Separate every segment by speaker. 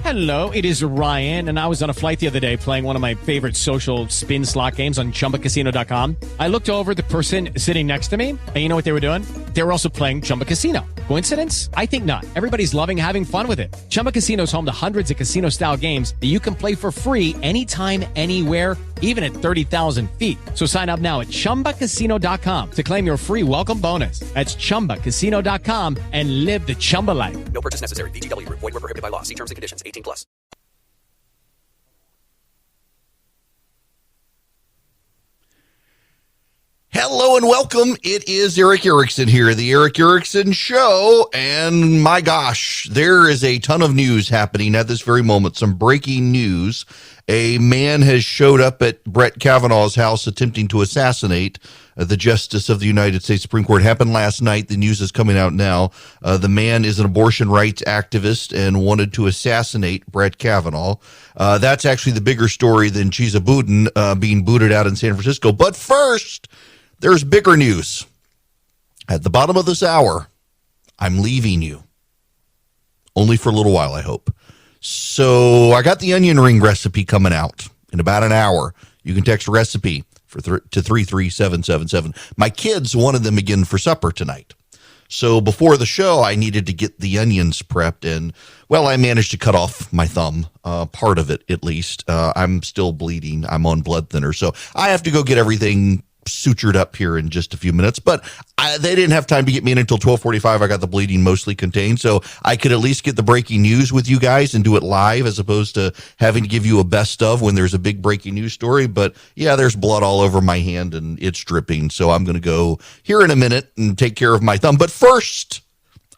Speaker 1: Hello, it is Ryan, and I was on a flight the other day playing one of my favorite social spin slot games on ChumbaCasino.com. I looked over at the person sitting next to me, and you know what they were doing? They were also playing Chumba Casino. Coincidence? I think not. Everybody's loving having fun with it. Chumba Casino is home to hundreds of casino-style games that you can play for free anytime, anywhere, even at 30,000 feet. So sign up now at ChumbaCasino.com to claim your free welcome bonus. That's ChumbaCasino.com and live the Chumba life.
Speaker 2: No purchase necessary. VGW. Void where prohibited by law. See terms and conditions. 18+.
Speaker 3: Hello and welcome. It is Erick Erickson here, the Erick Erickson Show. And my gosh, there is a ton of news happening at this very moment. Some breaking news. A man has showed up at Brett Kavanaugh's house attempting to assassinate the Justice of the United States Supreme Court. Happened last night. The news is coming out now. The man is an abortion rights activist and wanted to assassinate Brett Kavanaugh. That's actually the bigger story than Chiza Boudin being booted out in San Francisco. But first, there's bigger news. At the bottom of this hour, I'm leaving you. Only for a little while, I hope. So I got the onion ring recipe coming out in about an hour. You can text recipe to 33777. My kids wanted them again for supper tonight. So before the show, I needed to get the onions prepped, and, well, I managed to cut off my thumb, part of it at least. I'm still bleeding. I'm on blood thinner, so I have to go get everything sutured up here in just a few minutes, but they didn't have time to get me in until 12:45. I got the bleeding mostly contained, so I could at least get the breaking news with you guys and do it live as opposed to having to give you a best of when there's a big breaking news story. But yeah, there's blood all over my hand and it's dripping, so I'm going to go here in a minute and take care of my thumb. But first,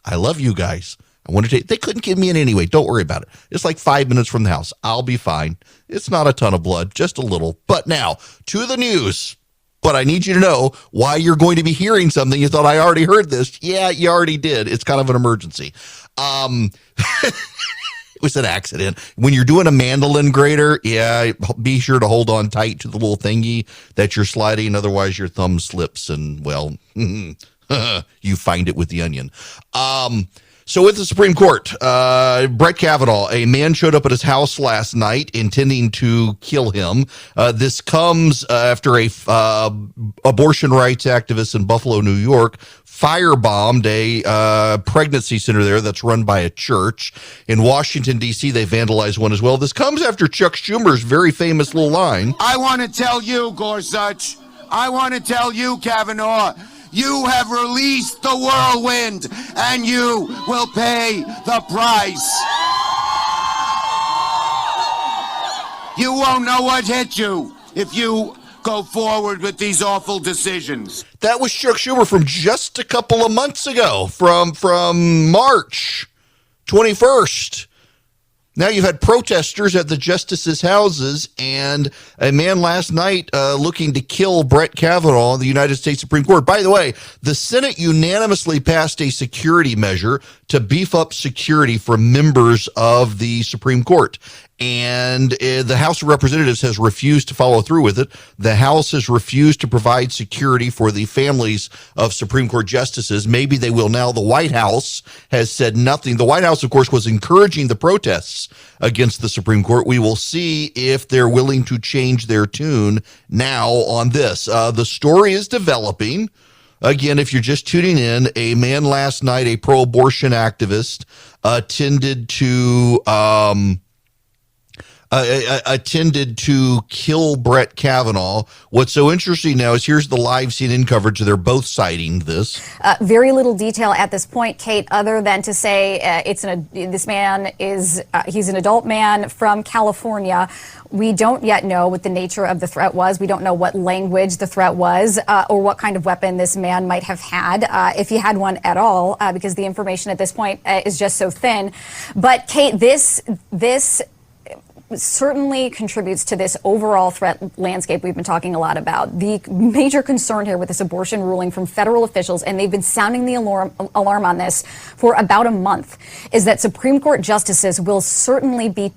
Speaker 3: I love you guys. I want to take, they couldn't give me in anyway. Don't worry about it. It's like 5 minutes from the house. I'll be fine. It's not a ton of blood, just a little. But now to the news. But I need you to know why you're going to be hearing something. You thought I already heard this. Yeah, you already did. It's kind of an emergency. It was an accident. When you're doing a mandolin grater, yeah, be sure to hold on tight to the little thingy that you're sliding. Otherwise, your thumb slips and, well, you find it with the onion. So with the Supreme Court, Brett Kavanaugh, a man showed up at his house last night intending to kill him. This comes after a abortion rights activist in Buffalo, New York, firebombed a pregnancy center there that's run by a church. In Washington, D.C., they vandalized one as well. This comes after Chuck Schumer's very famous little line.
Speaker 4: I want to tell you, Gorsuch, I want to tell you, Kavanaugh, you have released the whirlwind, and you will pay the price. You won't know what hit you if you go forward with these awful decisions.
Speaker 3: That was Chuck Schumer from just a couple of months ago, from March 21st. Now you've had protesters at the justices' houses and a man last night looking to kill Brett Kavanaugh in the United States Supreme Court. By the way, the Senate unanimously passed a security measure to beef up security for members of the Supreme Court. And the House of Representatives has refused to follow through with it. The House has refused to provide security for the families of Supreme Court justices. Maybe they will now. The White House has said nothing. The White House, of course, was encouraging the protests against the Supreme Court. We will see if they're willing to change their tune now on this. The story is developing. Again, if you're just tuning in, a man last night, a pro-abortion activist, attended to kill Brett Kavanaugh. What's so interesting now is here's the live CNN coverage. They're both citing this.
Speaker 5: Very little detail at this point, Kate, other than to say this man is he's an adult man from California. We don't yet know what the nature of the threat was. We don't know what language the threat was or what kind of weapon this man might have had, if he had one at all, because the information at this point is just so thin. But Kate, this certainly contributes to this overall threat landscape we've been talking a lot about. The major concern here with this abortion ruling from federal officials, and they've been sounding the alarm on this for about a month, is that Supreme Court justices will certainly be,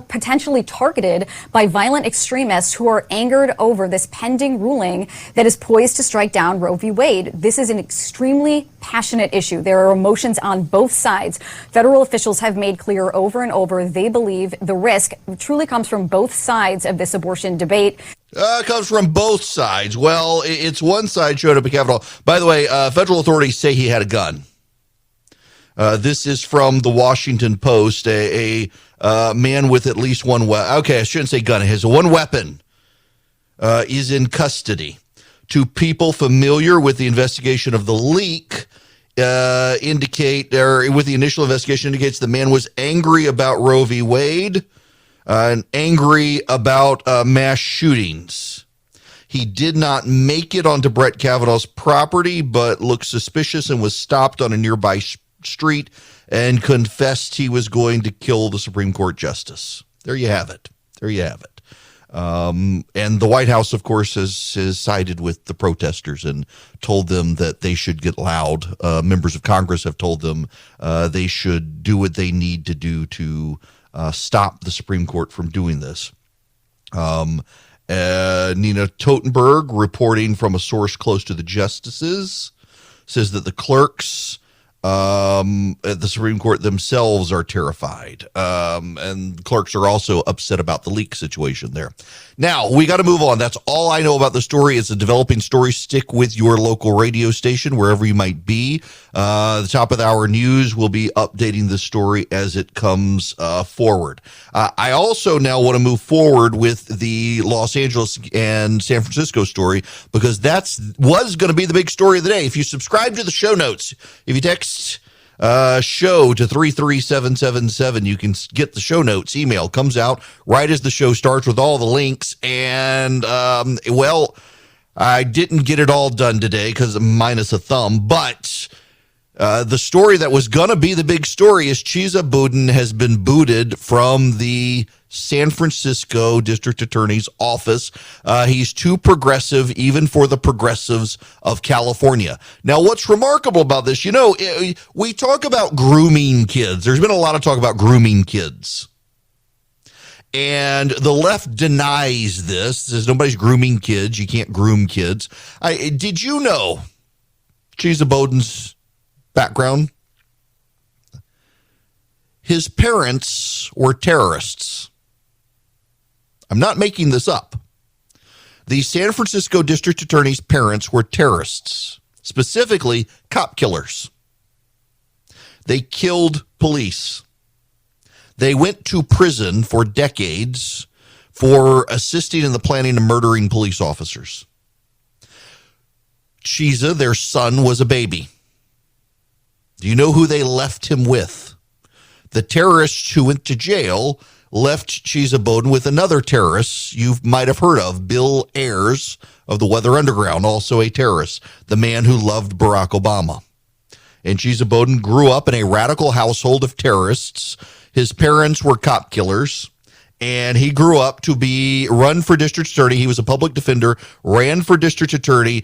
Speaker 5: potentially targeted by violent extremists who are angered over this pending ruling that is poised to strike down Roe v. Wade. This is an extremely passionate issue. There are emotions on both sides. Federal officials have made clear over and over they believe the risk truly comes from both sides of this abortion debate.
Speaker 3: It comes from both sides. Well, it's one side showed up at Capitol. By the way, federal authorities say he had a gun. This is from the Washington Post. A man with at least one weapon. Okay, I shouldn't say gun. He has one weapon. Is in custody. To people familiar with the investigation of the leak, with the initial investigation indicates the man was angry about Roe v. Wade and angry about mass shootings. He did not make it onto Brett Kavanaugh's property, but looked suspicious and was stopped on a nearby street and confessed he was going to kill the Supreme Court justice. There you have it. And the White House, of course, has sided with the protesters and told them that they should get loud. Members of Congress have told them they should do what they need to do to stop the Supreme Court from doing this. Nina Totenberg, reporting from a source close to the justices, says that the clerks at the Supreme Court themselves are terrified. And clerks are also upset about the leak situation there. Now, we got to move on. That's all I know about the story. It's a developing story. Stick with your local radio station, wherever you might be. The top of the hour news will be updating the story as it comes forward. I also now want to move forward with the Los Angeles and San Francisco story, because was going to be the big story of the day. If you subscribe to the show notes, if you text show to 33777, you can get the show notes. Email comes out right as the show starts with all the links. And I didn't get it all done today because minus a thumb, but the story that was going to be the big story is Chesa Boudin has been booted from the San Francisco District Attorney's office. He's too progressive, even for the progressives of California. Now, what's remarkable about this, we talk about grooming kids. There's been a lot of talk about grooming kids. And the left denies this, says nobody's grooming kids. You can't groom kids. Did you know Chesa Boudin's background? His parents were terrorists. I'm not making this up. The San Francisco District Attorney's parents were terrorists, specifically cop killers. They killed police. They went to prison for decades for assisting in the planning of murdering police officers. Chesa, their son, was a baby. Do you know who they left him with? The terrorists who went to jail left Chesa Boudin with another terrorist you might have heard of, Bill Ayers of the Weather Underground, also a terrorist, the man who loved Barack Obama. And Chesa Boudin grew up in a radical household of terrorists. His parents were cop killers, and he grew up to run for district attorney. He was a public defender, ran for district attorney,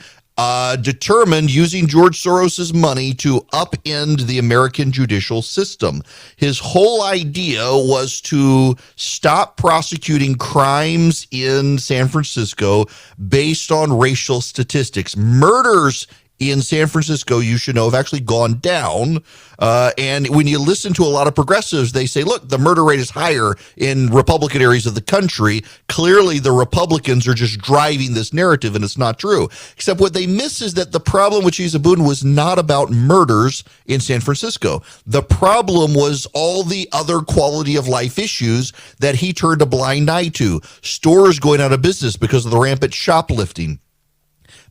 Speaker 3: determined using George Soros's money to upend the American judicial system. His whole idea was to stop prosecuting crimes in San Francisco based on racial statistics. Murders in San Francisco, you should know, have actually gone down. And when you listen to a lot of progressives, they say, look, the murder rate is higher in Republican areas of the country. Clearly, the Republicans are just driving this narrative, and it's not true. Except what they miss is that the problem with Chesa Boudin was not about murders in San Francisco. The problem was all the other quality of life issues that he turned a blind eye to. Stores going out of business because of the rampant shoplifting.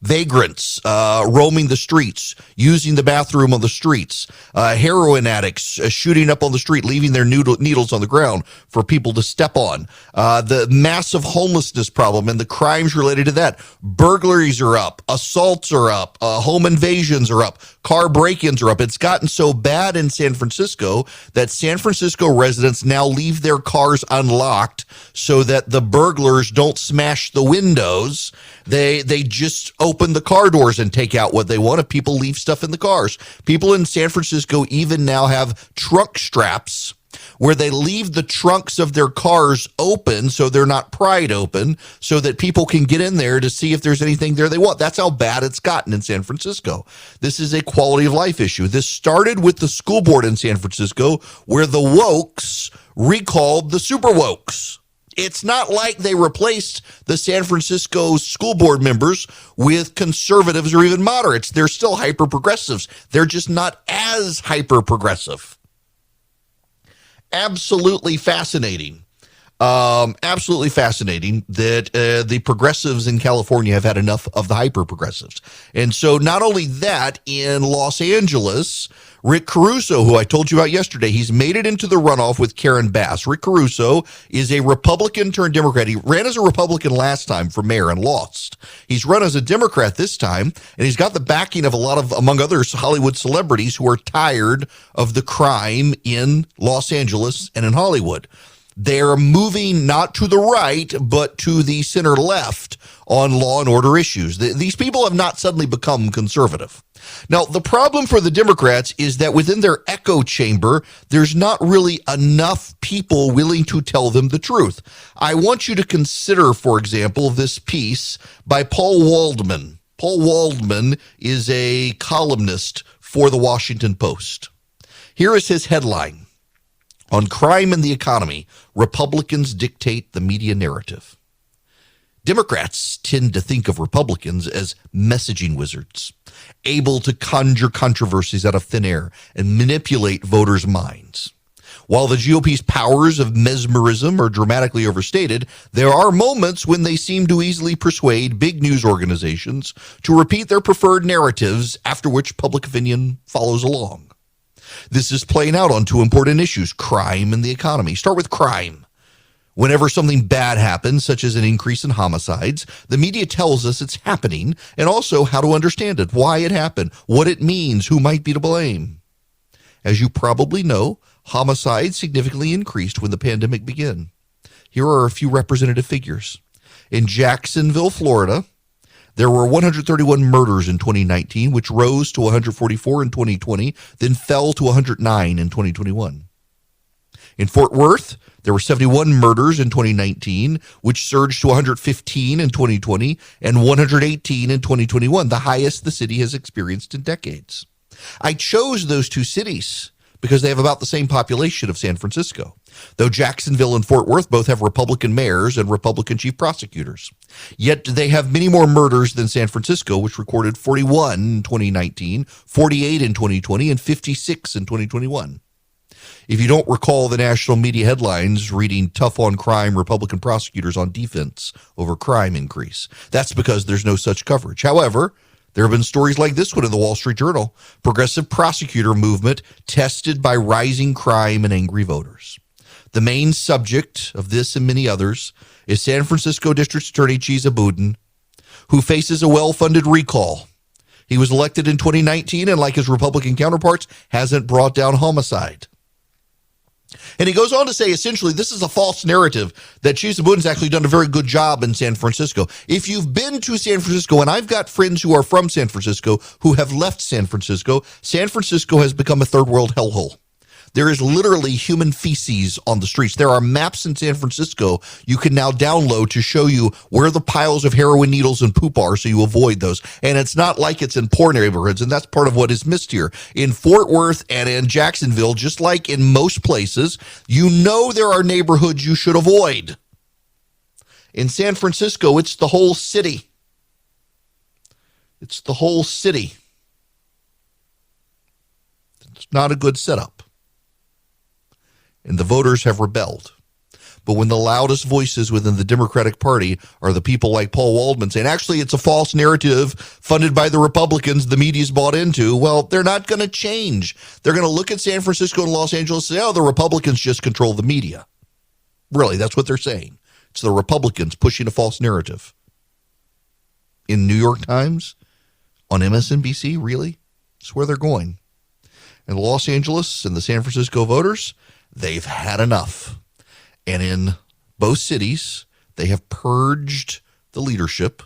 Speaker 3: vagrants roaming the streets, using the bathroom on the streets, heroin addicts shooting up on the street, leaving their needles on the ground for people to step on, the massive homelessness problem and the crimes related to that. Burglaries are up, assaults are up, home invasions are up, car break-ins are up. It's gotten so bad in San Francisco that San Francisco residents now leave their cars unlocked so that the burglars don't smash the windows. They just open the car doors and take out what they want if people leave stuff in the cars. People in San Francisco even now have trunk straps where they leave the trunks of their cars open so they're not pried open so that people can get in there to see if there's anything there they want. That's how bad it's gotten in San Francisco. This is a quality of life issue. This started with the school board in San Francisco where the wokes recalled the super wokes. It's not like they replaced the San Francisco school board members with conservatives or even moderates. They're still hyper progressives. They're just not as hyper progressive. Absolutely fascinating. Absolutely fascinating that the progressives in California have had enough of the hyper progressives. And so not only that, in Los Angeles, Rick Caruso, who I told you about yesterday, he's made it into the runoff with Karen Bass. Rick Caruso is a Republican turned Democrat. He ran as a Republican last time for mayor and lost. He's run as a Democrat this time, and he's got the backing of a lot of, among others, Hollywood celebrities who are tired of the crime in Los Angeles and in Hollywood. They're moving not to the right, but to the center left on law and order issues. These people have not suddenly become conservative. Now, the problem for the Democrats is that within their echo chamber, there's not really enough people willing to tell them the truth. I want you to consider, for example, this piece by Paul Waldman. Paul Waldman is a columnist for the Washington Post. Here is his headline. On crime and the economy, Republicans dictate the media narrative. Democrats tend to think of Republicans as messaging wizards, able to conjure controversies out of thin air and manipulate voters' minds. While the GOP's powers of mesmerism are dramatically overstated, there are moments when they seem to easily persuade big news organizations to repeat their preferred narratives, after which public opinion follows along. This is playing out on two important issues, crime and the economy. Start with crime. Whenever something bad happens, such as an increase in homicides, the media tells us it's happening and also how to understand it, why it happened, what it means, who might be to blame. As you probably know, homicides significantly increased when the pandemic began. Here are a few representative figures. In Jacksonville, Florida, there were 131 murders in 2019, which rose to 144 in 2020, then fell to 109 in 2021. In Fort Worth, there were 71 murders in 2019, which surged to 115 in 2020 and 118 in 2021, the highest the city has experienced in decades. I chose those two cities because they have about the same population of San Francisco, though Jacksonville and Fort Worth both have Republican mayors and Republican chief prosecutors. Yet they have many more murders than San Francisco, which recorded 41 in 2019, 48 in 2020, and 56 in 2021. If you don't recall the national media headlines reading tough on crime Republican prosecutors on defense over crime increase, that's because there's no such coverage. However, there have been stories like this one in the Wall Street Journal, progressive prosecutor movement tested by rising crime and angry voters. The main subject of this and many others is San Francisco District Attorney Chesa Boudin, who faces a well-funded recall. He was elected in 2019 and, like his Republican counterparts, hasn't brought down homicide. And he goes on to say, essentially, this is a false narrative that Chesa Boudin's actually done a very good job in San Francisco. If you've been to San Francisco, and I've got friends who are from San Francisco who have left San Francisco has become a third world hellhole. There is literally human feces on the streets. There are maps in San Francisco you can now download to show you where the piles of heroin needles and poop are so you avoid those. And it's not like it's in poor neighborhoods, and that's part of what is missed here. In Fort Worth and in Jacksonville, just like in most places, you know there are neighborhoods you should avoid. In San Francisco, it's the whole city. It's the whole city. It's not a good setup. And the voters have rebelled. But when the loudest voices within the Democratic Party are the people like Paul Waldman saying, actually, it's a false narrative funded by the Republicans the media's bought into, well, they're not going to change. They're going to look at San Francisco and Los Angeles and say, oh, the Republicans just control the media. Really, that's what they're saying. It's the Republicans pushing a false narrative. In New York Times, on MSNBC, really? That's where they're going. And Los Angeles and the San Francisco voters, they've had enough. And in both cities, they have purged the leadership,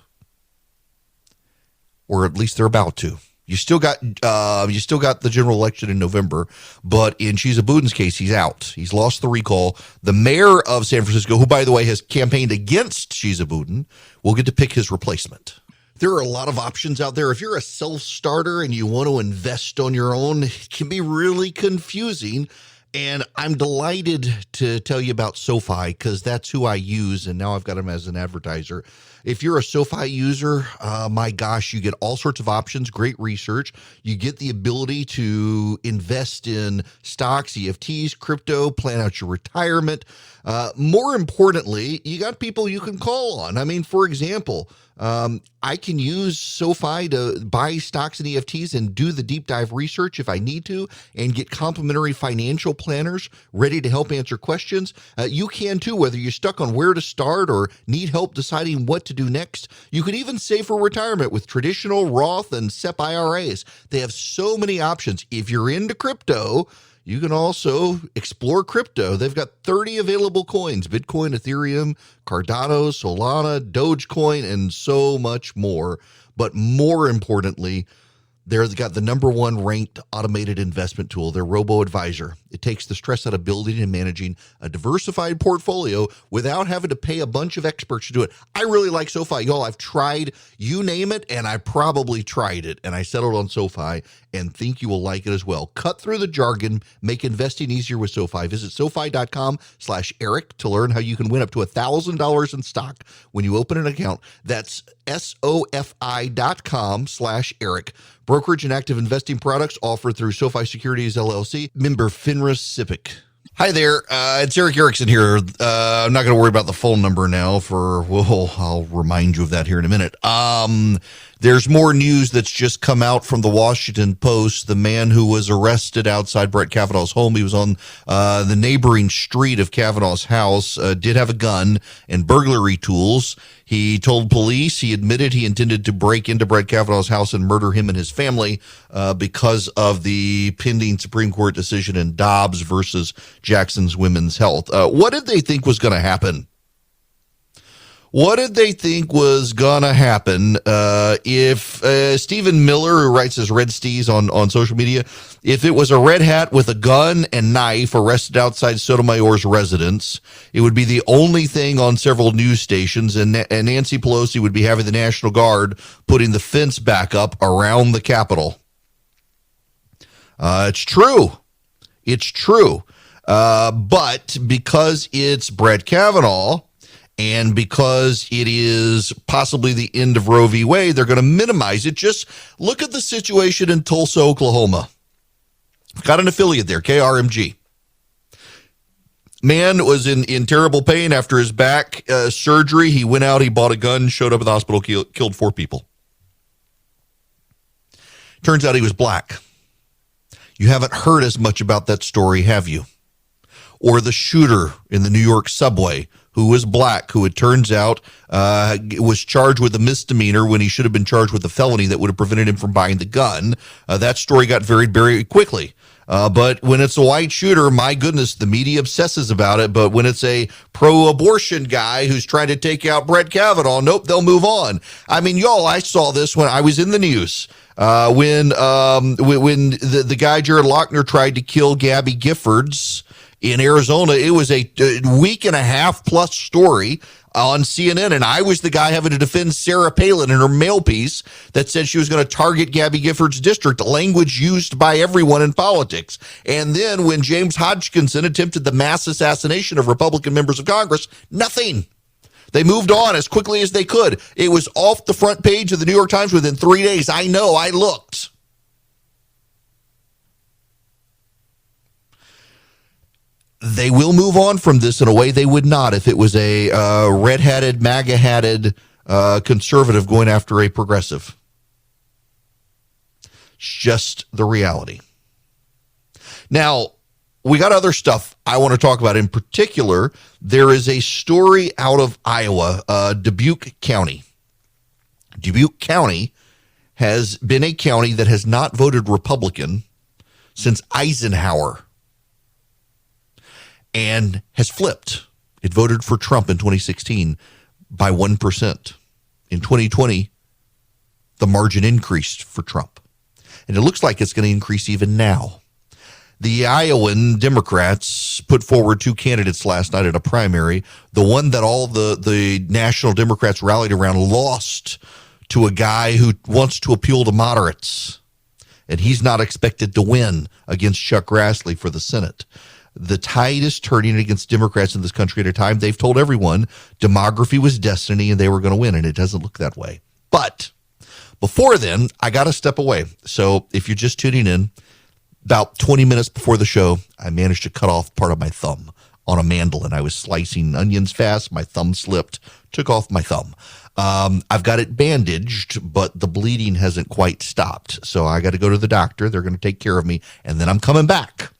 Speaker 3: or at least they're about to. You still got the general election in November, but in Chisabuden's case, he's out. He's lost the recall. The mayor of San Francisco, who, by the way, has campaigned against Chisabuden, will get to pick his replacement. There are a lot of options out there. If you're a self-starter and you want to invest on your own, it can be really confusing. And I'm delighted to tell you about SoFi because that's who I use, and now I've got them as an advertiser. If you're a SoFi user, my gosh, you get all sorts of options, great research. You get the ability to invest in stocks, EFTs, crypto, plan out your retirement. More importantly, you got people you can call on. I mean, for example, I can use SoFi to buy stocks and EFTs and do the deep dive research if I need to and get complimentary financial planners ready to help answer questions. You can too, whether you're stuck on where to start or need help deciding what to do next. You can even save for retirement with traditional Roth and SEP IRAs. They have so many options. If you're into crypto, you can also explore crypto. They've got 30 available coins: Bitcoin, Ethereum, Cardano, Solana, Dogecoin, and so much more. But more importantly, they've got the number one ranked automated investment tool, their robo-advisor. It takes the stress out of building and managing a diversified portfolio without having to pay a bunch of experts to do it. I really like SoFi. Y'all, I've tried, you name it, and I probably tried it, and I settled on SoFi and think you will like it as well. Cut through the jargon, make investing easier with SoFi. Visit SoFi.com/Erick to learn how you can win up to $1,000 in stock when you open an account. That's SoFi.com/Erick. Brokerage and active investing products offered through SoFi Securities LLC, member FINRA SIPC. Hi there, it's Erick Erickson here. I'm not going to worry about the phone number now I'll remind you of that here in a minute. There's more news that's just come out from the Washington Post. The man who was arrested outside Brett Kavanaugh's home, he was on the neighboring street of Kavanaugh's house, did have a gun and burglary tools. He told police he admitted he intended to break into Brett Kavanaugh's house and murder him and his family because of the pending Supreme Court decision in Dobbs versus Jackson's Women's Health. What did they think was going to happen? What did they think was going to happen if Stephen Miller, who writes his Red Steez on social media, if it was a red hat with a gun and knife arrested outside Sotomayor's residence, it would be the only thing on several news stations, and Nancy Pelosi would be having the National Guard putting the fence back up around the Capitol. It's true. It's true. But because it's Brett Kavanaugh, and because it is possibly the end of Roe v. Wade, they're going to minimize it. Just look at the situation in Tulsa, Oklahoma. Got an affiliate there, KRMG. Man was in terrible pain after his back surgery. He went out, he bought a gun, showed up at the hospital, killed 4 people. Turns out he was black. You haven't heard as much about that story, have you? Or the shooter in the New York subway, who was black, who it turns out was charged with a misdemeanor when he should have been charged with a felony that would have prevented him from buying the gun. That story got buried very quickly. But when it's a white shooter, my goodness, the media obsesses about it. But when it's a pro-abortion guy who's trying to take out Brett Kavanaugh, nope, they'll move on. I mean, y'all, I saw this when I was in the news. When the guy Jared Lochner tried to kill Gabby Giffords in Arizona, it was a week and a half plus story on CNN, and I was the guy having to defend Sarah Palin in her mail piece that said she was going to target Gabby Giffords' district, language used by everyone in politics. And then when James Hodgkinson attempted the mass assassination of Republican members of Congress, nothing. They moved on as quickly as they could. It was off the front page of the New York Times within 3 days. I know, I looked. they will move on from this in a way they would not if it was a red-hatted, MAGA-hatted conservative going after a progressive. It's just the reality. Now, we got other stuff I want to talk about. In particular, there is a story out of Iowa, Dubuque County. Dubuque County has been a county that has not voted Republican since Eisenhower and has flipped. It voted for Trump in 2016 by 1%. In 2020, the margin increased for Trump. And it looks like it's going to increase even now. The Iowan Democrats put forward two candidates last night at a primary. The one that all the national Democrats rallied around lost to a guy who wants to appeal to moderates. And he's not expected to win against Chuck Grassley for the Senate. The tide is turning against Democrats in this country at a time they've told everyone demography was destiny and they were going to win, and it doesn't look that way. But before then, I got to step away. So if you're just tuning in, about 20 minutes before the show, I managed to cut off part of my thumb on a mandolin. I was slicing onions fast. My thumb slipped, took off my thumb. I've got it bandaged, but the bleeding hasn't quite stopped. So I got to go to the doctor. They're going to take care of me, and then I'm coming back.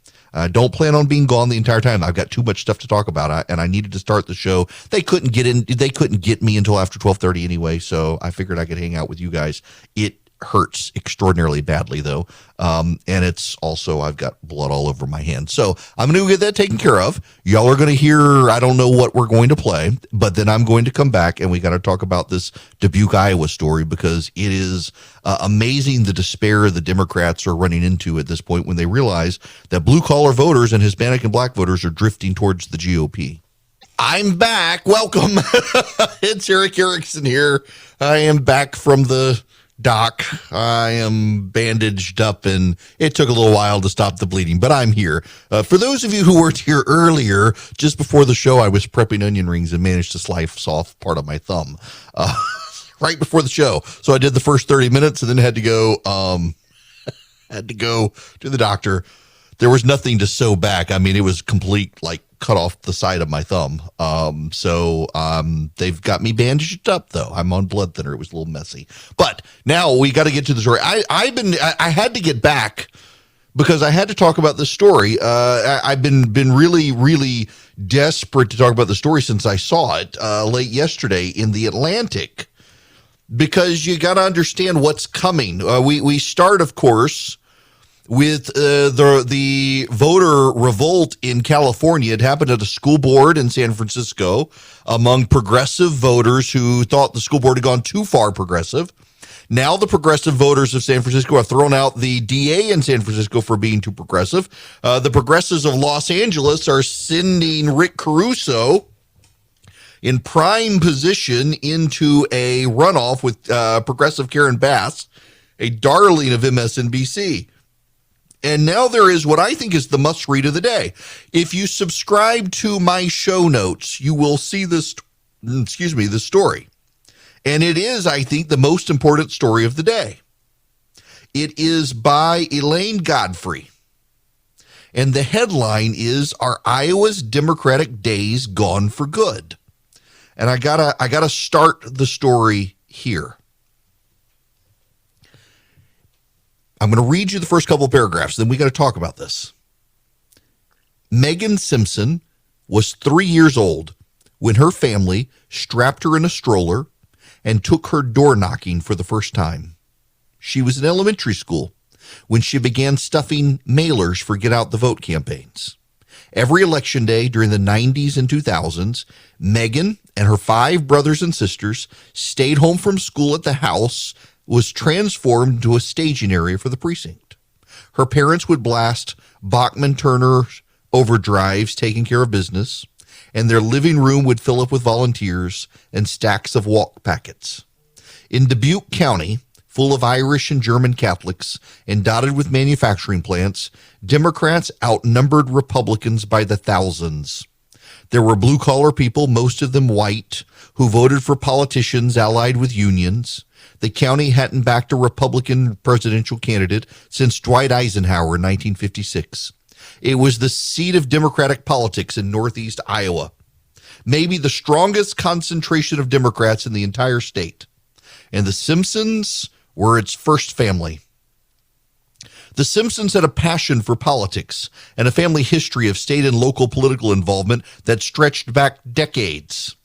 Speaker 3: Don't plan on being gone the entire time. I've got too much stuff to talk about, and I needed to start the show. They couldn't get me until after 12:30 anyway, so I figured I could hang out with you guys. It hurts extraordinarily badly, though, and it's also I've got blood all over my hand. So I'm going to get that taken care of. Y'all are going to hear, I don't know what we're going to play, but then I'm going to come back, and we got to talk about this Dubuque, Iowa story, because it is amazing the despair the Democrats are running into at this point when they realize that blue-collar voters and Hispanic and black voters are drifting towards the GOP. I'm back. Welcome. It's Erick Erickson here. I am back from the doc. I am bandaged up, and it took a little while to stop the bleeding, but I'm here. For those of you who weren't here earlier, just before the show, I was prepping onion rings and managed to slice off part of my thumb right before the show. So I did the first 30 minutes and then had to go to the doctor. There was nothing to sew back. I mean, it was complete, like, cut off the side of my thumb. So they've got me bandaged up, though. I'm on blood thinner. It was a little messy. But now we got to get to the story. I had to get back because I had to talk about this story. I've been really, really desperate to talk about the story since I saw it late yesterday in The Atlantic, because you got to understand what's coming. We start, of course, with the voter revolt in California. It happened at a school board in San Francisco among progressive voters who thought the school board had gone too far progressive. Now the progressive voters of San Francisco have thrown out the DA in San Francisco for being too progressive. The progressives of Los Angeles are sending Rick Caruso in prime position into a runoff with progressive Karen Bass, a darling of MSNBC. And now there is what I think is the must-read of the day. If you subscribe to my show notes, you will see this story. And it is, I think, the most important story of the day. It is by Elaine Godfrey. And the headline is, "Are Iowa's Democratic Days Gone for Good?" And I gotta start the story here. I'm going to read you the first couple of paragraphs, then we got to talk about this. Megan Simpson was 3 years old when her family strapped her in a stroller and took her door knocking for the first time. She was in elementary school when she began stuffing mailers for Get Out the Vote campaigns. Every election day during the 90s and 2000s, Megan and her 5 brothers and sisters stayed home from school at the house was transformed into a staging area for the precinct. Her parents would blast Bachman-Turner overdrives taking care of business, and their living room would fill up with volunteers and stacks of walk packets. In Dubuque County, full of Irish and German Catholics and dotted with manufacturing plants, Democrats outnumbered Republicans by the thousands. There were blue-collar people, most of them white, who voted for politicians allied with unions. The county hadn't backed a Republican presidential candidate since Dwight Eisenhower in 1956. It was the seat of Democratic politics in Northeast Iowa, maybe the strongest concentration of Democrats in the entire state. And the Simpsons were its first family. The Simpsons had a passion for politics and a family history of state and local political involvement that stretched back decades.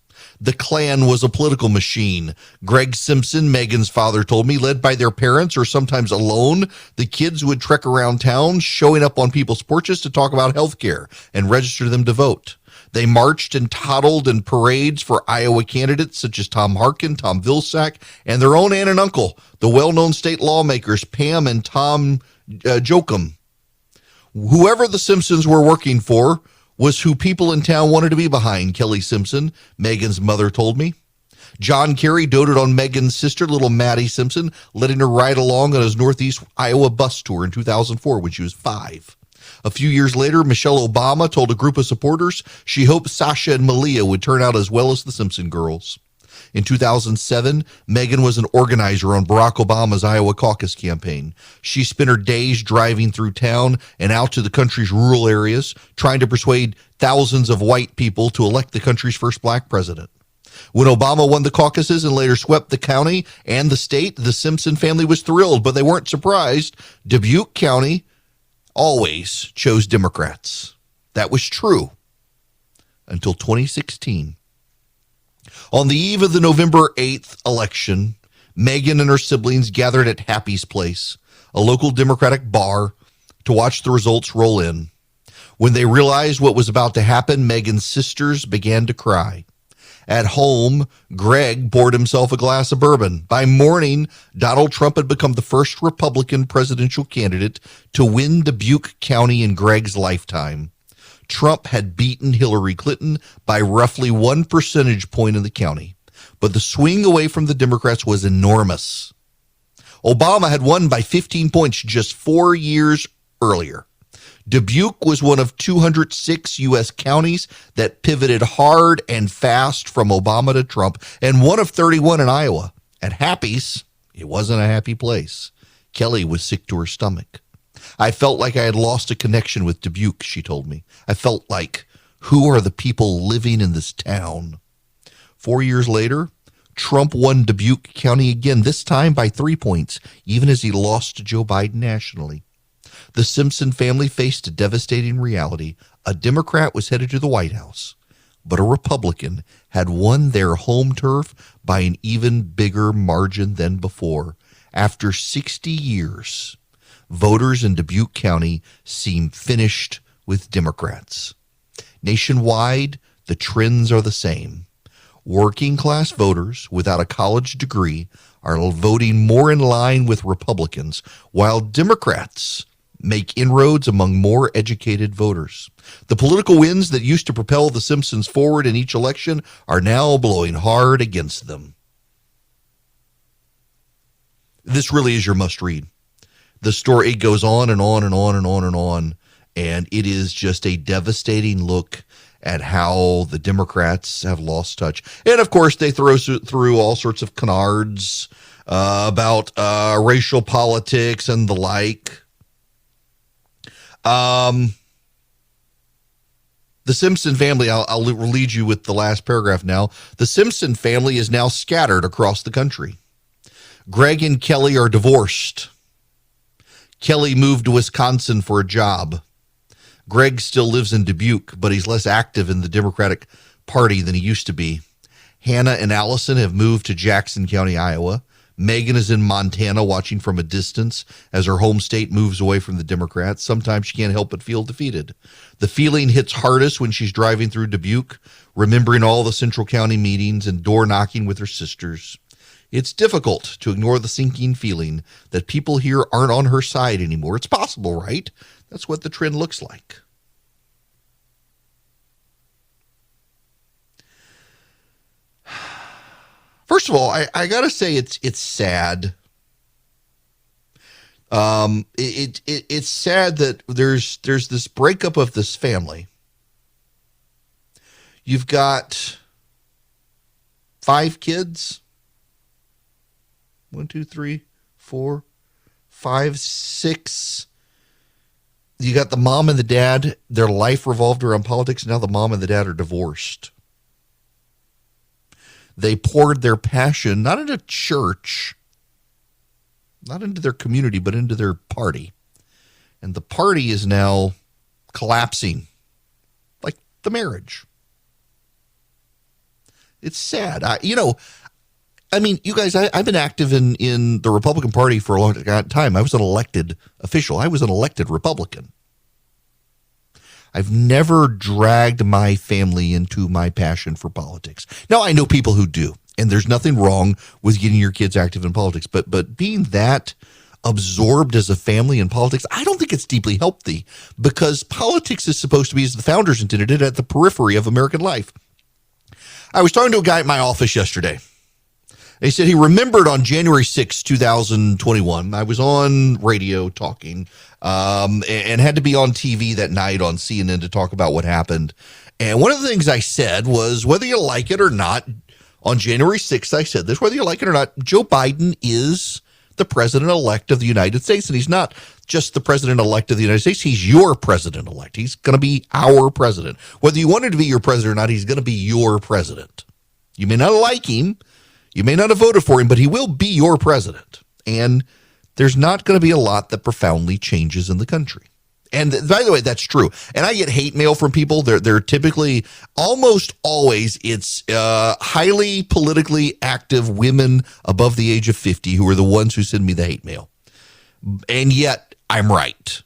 Speaker 3: The clan was a political machine. Greg Simpson, Megan's father, told me, led by their parents or sometimes alone, the kids would trek around town, showing up on people's porches to talk about health care and register them to vote. They marched and toddled in parades for Iowa candidates such as Tom Harkin, Tom Vilsack, and their own aunt and uncle, the well-known state lawmakers Pam and Tom Jochum. Whoever the Simpsons were working for was who people in town wanted to be behind, Kelly Simpson, Megan's mother, told me. John Kerry doted on Megan's sister, little Maddie Simpson, letting her ride along on his Northeast Iowa bus tour in 2004 when she was 5. A few years later, Michelle Obama told a group of supporters she hoped Sasha and Malia would turn out as well as the Simpson girls. In 2007, Megan was an organizer on Barack Obama's Iowa caucus campaign. She spent her days driving through town and out to the country's rural areas, trying to persuade thousands of white people to elect the country's first black president. When Obama won the caucuses and later swept the county and the state, the Simpson family was thrilled, but they weren't surprised. Dubuque County always chose Democrats. That was true until 2016. On the eve of the November 8th election, Megan and her siblings gathered at Happy's Place, a local Democratic bar, to watch the results roll in. When they realized what was about to happen, Megan's sisters began to cry. At home, Greg poured himself a glass of bourbon. By morning, Donald Trump had become the first Republican presidential candidate to win Dubuque County in Greg's lifetime. Trump had beaten Hillary Clinton by roughly 1 percentage point in the county, but the swing away from the Democrats was enormous. Obama had won by 15 points just 4 years earlier. Dubuque was one of 206 U.S. counties that pivoted hard and fast from Obama to Trump, and one of 31 in Iowa. At Happy's, it wasn't a happy place. Kelly was sick to her stomach. I felt like I had lost a connection with Dubuque, she told me. I felt like, who are the people living in this town? 4 years later, Trump won Dubuque County again, this time by 3 points, even as he lost to Joe Biden nationally. The Simpson family faced a devastating reality. A Democrat was headed to the White House, but a Republican had won their home turf by an even bigger margin than before. After 60 years, voters in Dubuque County seem finished with Democrats. Nationwide, the trends are the same. Working-class voters without a college degree are voting more in line with Republicans, while Democrats make inroads among more educated voters. The political winds that used to propel the Simpsons forward in each election are now blowing hard against them. This really is your must-read. The story, it goes on and on and on and on and on, and it is just a devastating look at how the Democrats have lost touch. And, of course, they throw through all sorts of canards about racial politics and the like. The Simpson family, I'll lead you with the last paragraph now. The Simpson family is now scattered across the country. Greg and Kelly are divorced. Kelly moved to Wisconsin for a job. Greg still lives in Dubuque, but he's less active in the Democratic Party than he used to be. Hannah and Allison have moved to Jackson County, Iowa. Megan is in Montana watching from a distance as her home state moves away from the Democrats. Sometimes she can't help but feel defeated. The feeling hits hardest when she's driving through Dubuque, remembering all the Central County meetings and door knocking with her sisters. It's difficult to ignore the sinking feeling that people here aren't on her side anymore. It's possible, right? That's what the trend looks like. First of all, I gotta say it's sad. It's sad that there's this breakup of this family. You've got 5 kids. 1, 2, 3, 4, 5, 6. You got the mom and the dad, their life revolved around politics. Now the mom and the dad are divorced. They poured their passion, not into church, not into their community, but into their party. And the party is now collapsing, like the marriage. It's sad. You guys, I've been active in the Republican Party for a long time. I was an elected official. I was an elected Republican. I've never dragged my family into my passion for politics. Now, I know people who do, and there's nothing wrong with getting your kids active in politics, but being that absorbed as a family in politics, I don't think it's deeply healthy, because politics is supposed to be, as the founders intended it, at the periphery of American life. I was talking to a guy at my office yesterday. He said he remembered on January 6, 2021, I was on radio talking and had to be on TV that night on CNN to talk about what happened. And one of the things I said was, whether you like it or not, on January 6th, I said this, whether you like it or not, Joe Biden is the president-elect of the United States. And he's not just the president-elect of the United States. He's your president-elect. He's going to be our president. Whether you want him to be your president or not, he's going to be your president. You may not like him. You may not have voted for him, but he will be your president. And there's not going to be a lot that profoundly changes in the country. And by the way, that's true. And I get hate mail from people. They're typically, almost always, it's highly politically active women above the age of 50 who are the ones who send me the hate mail. And yet, I'm right.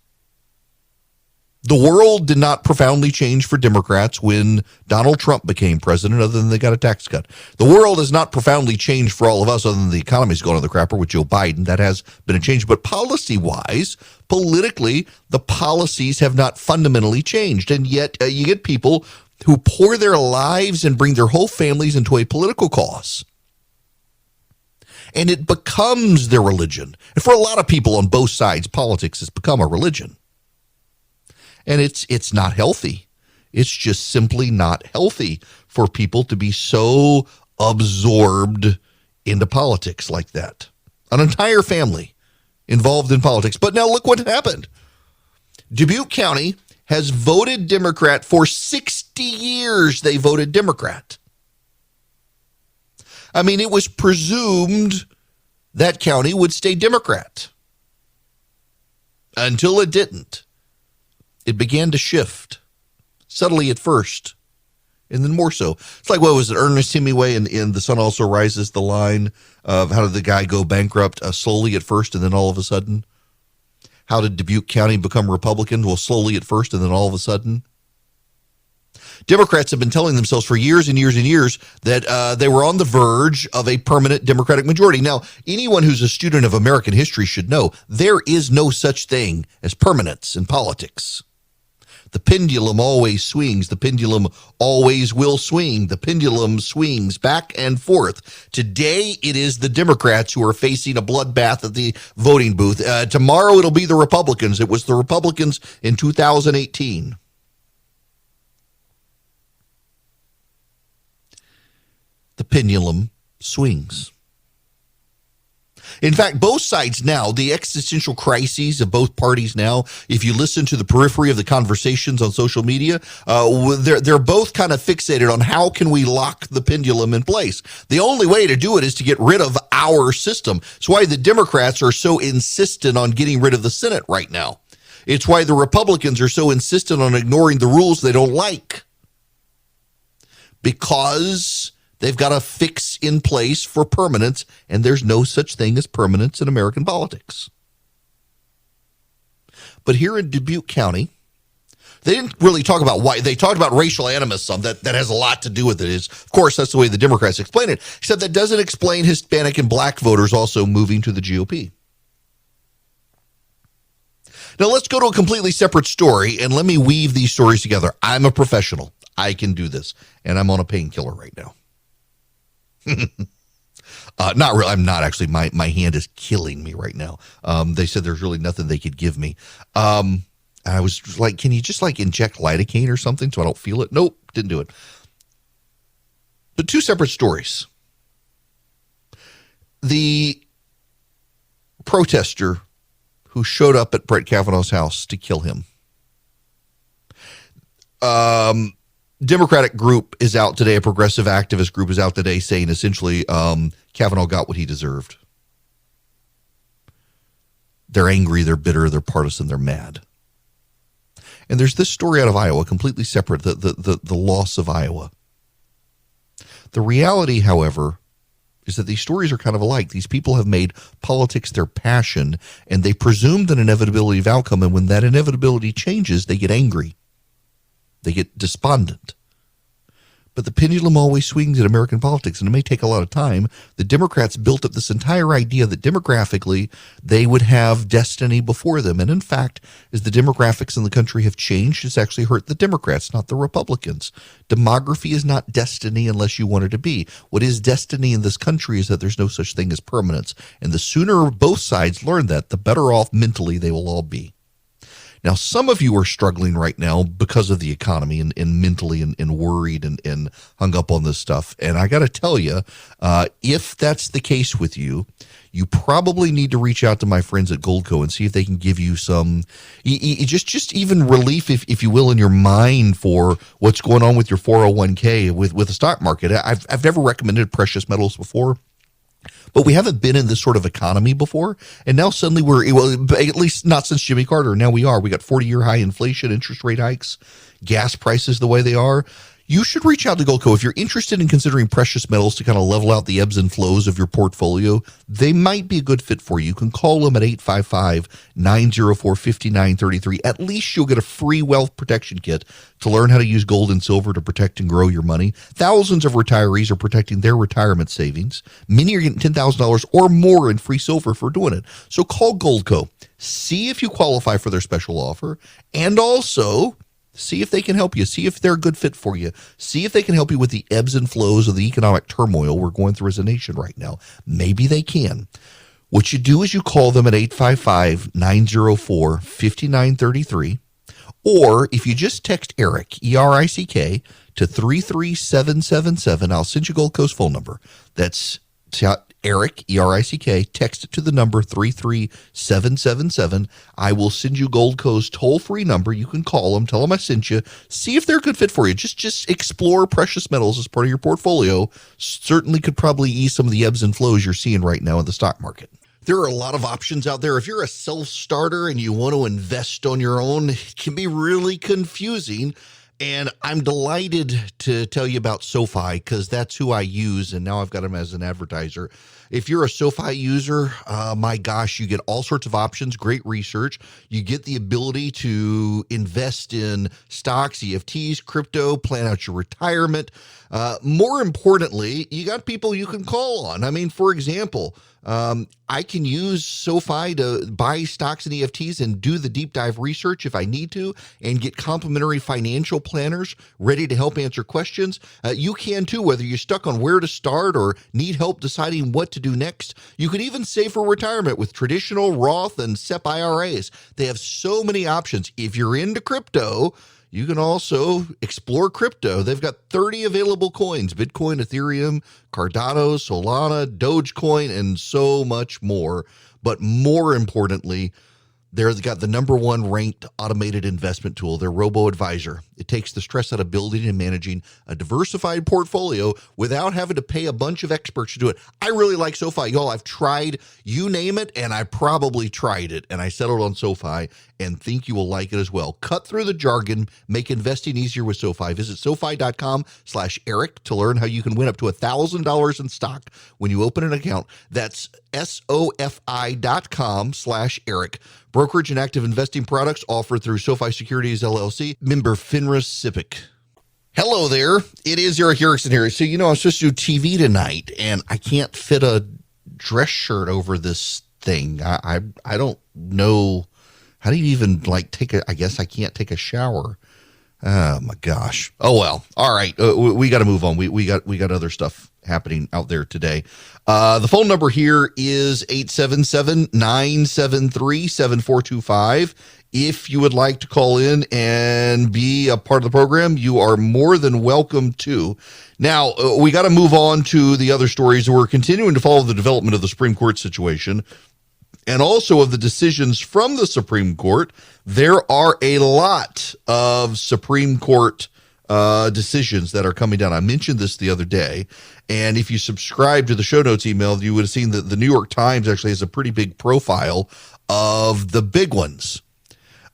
Speaker 3: The world did not profoundly change for Democrats when Donald Trump became president, other than they got a tax cut. The world has not profoundly changed for all of us, other than the economy's going to the crapper with Joe Biden. That has been a change. But policy-wise, politically, the policies have not fundamentally changed. And yet you get people who pour their lives and bring their whole families into a political cause. And it becomes their religion. And for a lot of people on both sides, politics has become a religion. And it's not healthy. It's just simply not healthy for people to be so absorbed into politics like that. An entire family involved in politics. But now look what happened. Dubuque County has voted Democrat for 60 years. They voted Democrat. I mean, it was presumed that county would stay Democrat until it didn't. It began to shift, subtly at first, and then more so. It's like, what was it, Ernest Hemingway in The Sun Also Rises, the line of how did the guy go bankrupt slowly at first and then all of a sudden? How did Dubuque County become Republican? Well, slowly at first and then all of a sudden. Democrats have been telling themselves for years and years and years that they were on the verge of a permanent Democratic majority. Now, anyone who's a student of American history should know there is no such thing as permanence in politics. The pendulum always swings. The pendulum always will swing. The pendulum swings back and forth. Today, it is the Democrats who are facing a bloodbath at the voting booth. Tomorrow, it'll be the Republicans. It was the Republicans in 2018. The pendulum swings. In fact, both sides now, the existential crises of both parties now, if you listen to the periphery of the conversations on social media, they're both kind of fixated on how can we lock the pendulum in place. The only way to do it is to get rid of our system. It's why the Democrats are so insistent on getting rid of the Senate right now. It's why the Republicans are so insistent on ignoring the rules they don't like. Because they've got a fix in place for permanence, and there's no such thing as permanence in American politics. But here in Dubuque County, they didn't really talk about why. They talked about racial animus some. That has a lot to do with it. Of course, that's the way the Democrats explain it, except that doesn't explain Hispanic and black voters also moving to the GOP. Now, let's go to a completely separate story, and let me weave these stories together. I'm a professional. I can do this, and I'm on a painkiller right now. Not really. I'm not actually. My hand is killing me right now. They said there's really nothing they could give me. I was like, can you just inject lidocaine or something so I don't feel it? Nope, didn't do it. But two separate stories. The protester who showed up at Brett Kavanaugh's house to kill him Democratic group is out today, a progressive activist group is out today saying essentially Kavanaugh got what he deserved. They're angry, they're bitter, they're partisan, they're mad. And there's this story out of Iowa, completely separate, the loss of Iowa. The reality, however, is that these stories are kind of alike. These people have made politics their passion, and they presumed an inevitability of outcome, and when that inevitability changes, they get angry. They get despondent. But the pendulum always swings in American politics, and it may take a lot of time. The Democrats built up this entire idea that demographically they would have destiny before them. And in fact, as the demographics in the country have changed, it's actually hurt the Democrats, not the Republicans. Demography is not destiny unless you want it to be. What is destiny in this country is that there's no such thing as permanence. And the sooner both sides learn that, the better off mentally they will all be. Now, some of you are struggling right now because of the economy and mentally and worried and hung up on this stuff. And I got to tell you, if that's the case with you, you probably need to reach out to my friends at Goldco and see if they can give you some, just even relief, if you will, in your mind for what's going on with your 401k with the stock market. I've never recommended precious metals before. But we haven't been in this sort of economy before. And now suddenly at least not since Jimmy Carter. Now we are. We got 40-year high inflation, interest rate hikes, gas prices the way they are. You should reach out to Goldco. If you're interested in considering precious metals to kind of level out the ebbs and flows of your portfolio, they might be a good fit for you. You can call them at 855-904-5933. At least you'll get a free wealth protection kit to learn how to use gold and silver to protect and grow your money. Thousands of retirees are protecting their retirement savings. Many are getting $10,000 or more in free silver for doing it. So call Goldco. See if you qualify for their special offer, and also see if they can help you. See if they're a good fit for you. See if they can help you with the ebbs and flows of the economic turmoil we're going through as a nation right now. Maybe they can. What you do is you call them at 855-904-5933. Or if you just text Erick, E-R-I-C-K, to 33777, I'll send you Goldco's phone number. That's Erick, E-R-I-C-K, text it to the number 33777. I will send you Goldco's toll-free number. You can call them, tell them I sent you. See if they're a good fit for you. Just explore precious metals as part of your portfolio. Certainly could probably ease some of the ebbs and flows you're seeing right now in the stock market. There are a lot of options out there. If you're a self-starter and you want to invest on your own, it can be really confusing. And I'm delighted to tell you about SoFi because that's who I use, and now I've got them as an advertiser. If you're a SoFi user, my gosh, you get all sorts of options, great research. You get the ability to invest in stocks, EFTs, crypto, plan out your retirement. More importantly, you got people you can call on. I mean, for example, I can use SoFi to buy stocks and EFTs and do the deep dive research if I need to and get complimentary financial planners ready to help answer questions. You can too, whether you're stuck on where to start or need help deciding what to do next. You can even save for retirement with traditional Roth and SEP IRAs. They have so many options. If you're into crypto, you can also explore crypto. They've got 30 available coins: Bitcoin, Ethereum, Cardano, Solana, Dogecoin, and so much more. But more importantly, they've got the #1 ranked automated investment tool, their robo-advisor. It takes the stress out of building and managing a diversified portfolio without having to pay a bunch of experts to do it. I really like SoFi. Y'all, I've tried, you name it, and I probably tried it, and I settled on SoFi and think you will like it as well. Cut through the jargon, make investing easier with SoFi. Visit SoFi.com/Erick to learn how you can win up to $1,000 in stock when you open an account. That's SoFi.com/Erick. Brokerage and active investing products offered through SoFi Securities LLC, member FINRA SIPC. Hello there. It is Erick Erickson here. So, I'm supposed to do TV tonight, and I can't fit a dress shirt over this thing. I don't know. How do you even I guess I can't take a shower. Oh my gosh. Oh well. All right. We got to move on. We got other stuff happening out there today. The phone number here is 877-973-7425. If you would like to call in and be a part of the program, you are more than welcome to. Now, we got to move on to the other stories. We're continuing to follow the development of the Supreme Court situation. and also of the decisions from the Supreme Court. There are a lot of Supreme Court decisions that are coming down. I mentioned this the other day, and if you subscribe to the show notes email, you would have seen that the New York Times actually has a pretty big profile of the big ones.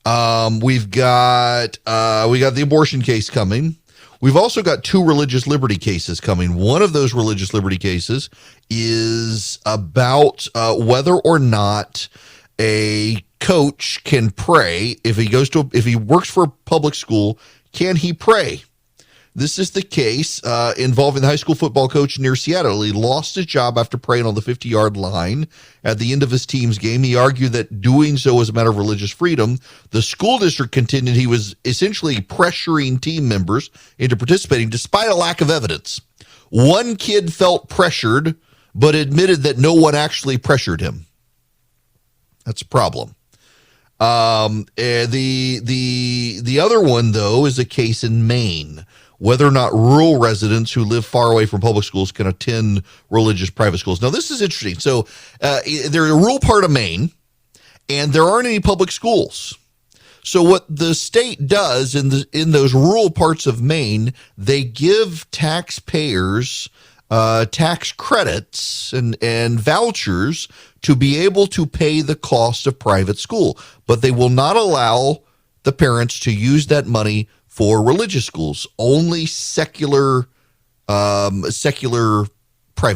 Speaker 3: We got the abortion case coming. We've also got 2 religious liberty cases coming. One of those religious liberty cases is about whether or not a coach can pray if he works for a public school. Can he pray? This is the case involving the high school football coach near Seattle. He lost his job after praying on the 50-yard line at the end of his team's game. He argued that doing so was a matter of religious freedom. The school district contended he was essentially pressuring team members into participating despite a lack of evidence. One kid felt pressured, but admitted that no one actually pressured him. That's a problem. The other one, though, is a case in Maine, whether or not rural residents who live far away from public schools can attend religious private schools. Now, this is interesting. So they're a rural part of Maine, and there aren't any public schools. So what the state does in those rural parts of Maine, they give taxpayers tax credits and vouchers to be able to pay the cost of private school, but they will not allow the parents to use that money for religious schools, only secular private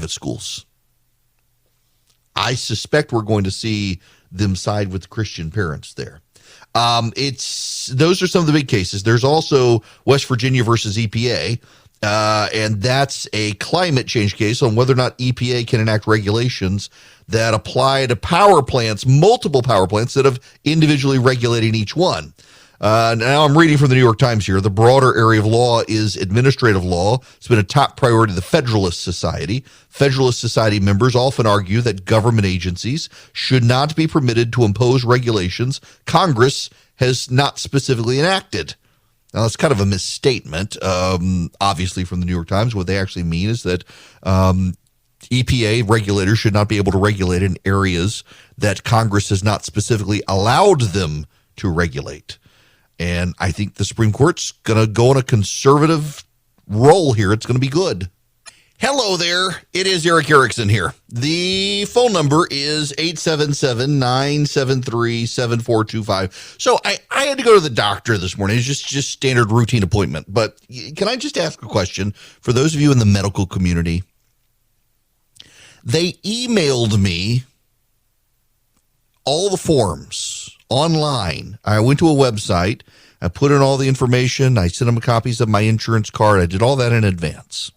Speaker 3: schools. I suspect we're going to see them side with Christian parents there. Those are some of the big cases. There's also West Virginia versus EPA, and that's a climate change case on whether or not EPA can enact regulations that apply to power plants, multiple power plants, instead of individually regulating each one. Now I'm reading from the New York Times here. The broader area of law is administrative law. It's been a top priority of the Federalist Society. Federalist Society members often argue that government agencies should not be permitted to impose regulations Congress has not specifically enacted. Now, that's kind of a misstatement, obviously, from the New York Times. What they actually mean is that EPA regulators should not be able to regulate in areas that Congress has not specifically allowed them to regulate. And I think the Supreme Court's going to go on a conservative role here. It's going to be good. Hello there. It is Erick Erickson here. The phone number is 877-973-7425. So I had to go to the doctor this morning. It's just standard routine appointment. But can I just ask a question for those of you in the medical community? They emailed me all the forms online. I went to a website. I put in all the information. I sent them copies of my insurance card. I did all that in advance.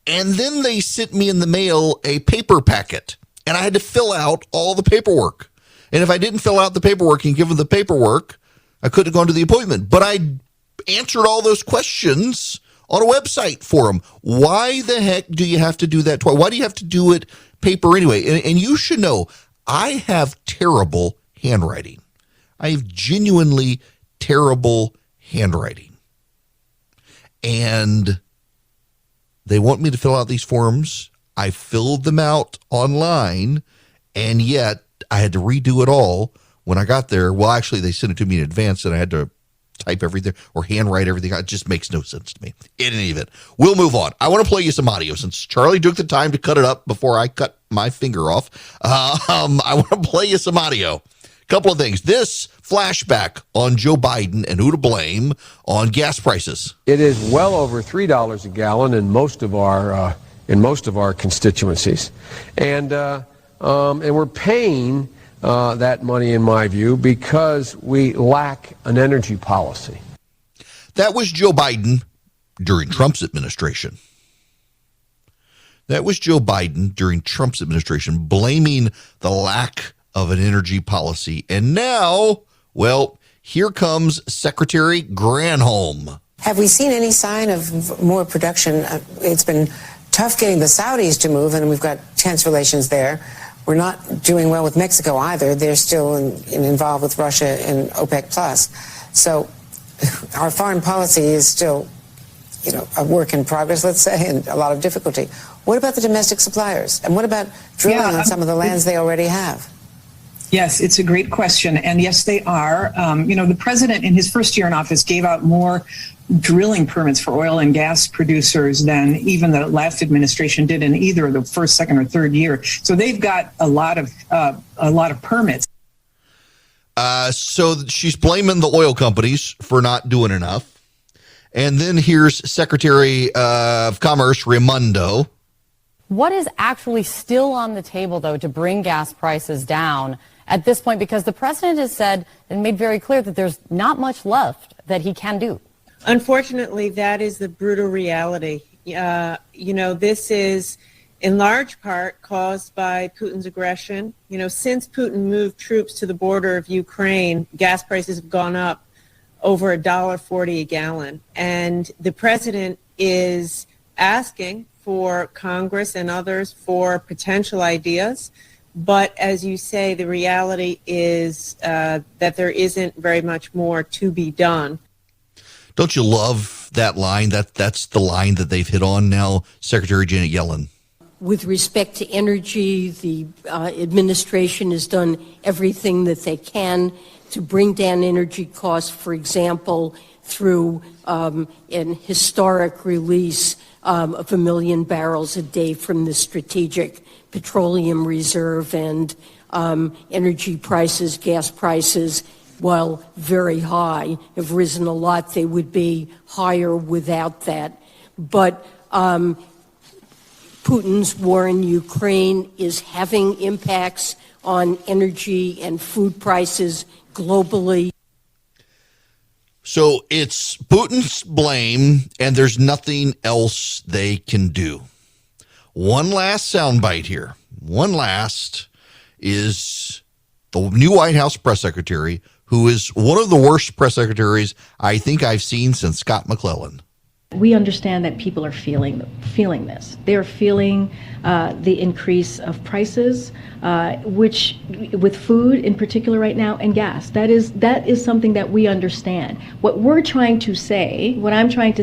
Speaker 3: And then they sent me in the mail a paper packet, and I had to fill out all the paperwork. And if I didn't fill out the paperwork and give them the paperwork, I couldn't have gone to the appointment. But I answered all those questions on a website for them. Why the heck do you have to do that twice? Why do you have to do it paper anyway? And you should know, I have terrible handwriting. I have genuinely terrible handwriting. And they want me to fill out these forms. I filled them out online, and yet I had to redo it all when I got there. Well, actually, they sent it to me in advance, and I had to type everything or handwrite everything. It just makes no sense to me. In any event, we'll move on. I want to play you some audio since Charlie took the time to cut it up before I cut my finger off. I want to play you some audio. Couple of things. This flashback on Joe Biden and who to blame on gas prices.
Speaker 6: It is well over $3 a gallon in most of our constituencies, and we're paying that money, in my view, because we lack an energy policy.
Speaker 3: That was Joe Biden during Trump's administration. Blaming the lack of an energy policy. And now, well, here comes Secretary Granholm.
Speaker 7: Have we seen any sign of more production? It's been tough getting the Saudis to move, and we've got tense relations there. We're not doing well with Mexico either. They're still involved with Russia and OPEC+. So our foreign policy is still, a work in progress, let's say, and a lot of difficulty. What about the domestic suppliers? And what about drilling on some of the lands they already have?
Speaker 8: Yes, it's a great question. And yes, they are. The president in his first year in office gave out more drilling permits for oil and gas producers than even the last administration did in either the first, second, or third year. So they've got a lot of permits.
Speaker 3: So she's blaming the oil companies for not doing enough. And then here's Secretary of Commerce Raimondo.
Speaker 9: What is actually still on the table, though, to bring gas prices down at this point? Because the president has said and made very clear that there's not much left that he can do.
Speaker 10: Unfortunately, that is the brutal reality. This is in large part caused by Putin's aggression. Since Putin moved troops to the border of Ukraine, gas prices have gone up over $1.40 a gallon. And the president is asking for Congress and others for potential ideas. But as you say, the reality is that there isn't very much more to be done.
Speaker 3: Don't you love that line? That's the line that they've hit on now, Secretary Janet Yellen.
Speaker 11: With respect to energy, the administration has done everything that they can to bring down energy costs, for example, through an historic release of 1 million barrels a day from the Strategic Petroleum Reserve, and energy prices, gas prices, while very high, have risen a lot. They would be higher without that. But Putin's war in Ukraine is having impacts on energy and food prices globally.
Speaker 3: So it's Putin's blame, and there's nothing else they can do. One last soundbite here. One last is the new White House press secretary, who is one of the worst press secretaries I think I've seen since Scott McClellan.
Speaker 12: We understand that people are feeling this. They're feeling the increase of prices, which with food in particular right now, and gas. That is something that we understand. What I'm trying to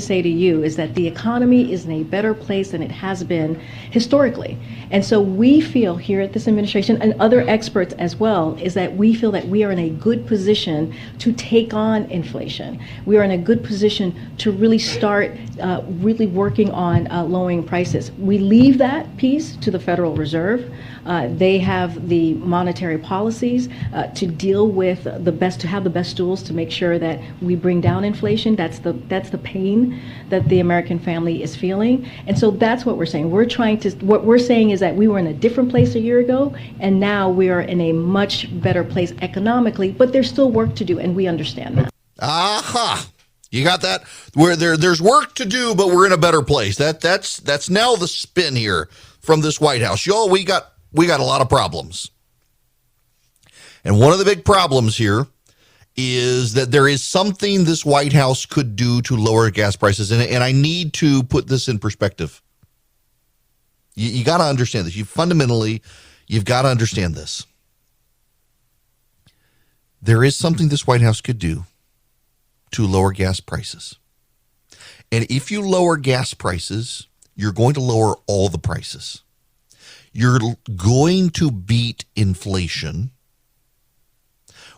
Speaker 12: say to you is that the economy is in a better place than it has been historically. And so we feel here at this administration, and other experts as well, is that we feel that we are in a good position to take on inflation. We are in a good position to really start really working on lowering prices. We leave that piece to the Federal Reserve. They have the monetary policies to deal with to have the best tools to make sure that we bring down inflation. That's the pain that the American family is feeling. And so that's what we're saying. What we're saying is that we were in a different place a year ago, and now we are in a much better place economically, but there's still work to do, and we understand that.
Speaker 3: Aha! You got that? Where there's work to do, but we're in a better place. That's now the spin here from this White House. Y'all, we got a lot of problems. And one of the big problems here is that there is something this White House could do to lower gas prices. And I need to put this in perspective. You got to understand this. You've got to understand this. There is something this White House could do to lower gas prices. And if you lower gas prices, you're going to lower all the prices. You're going to beat inflation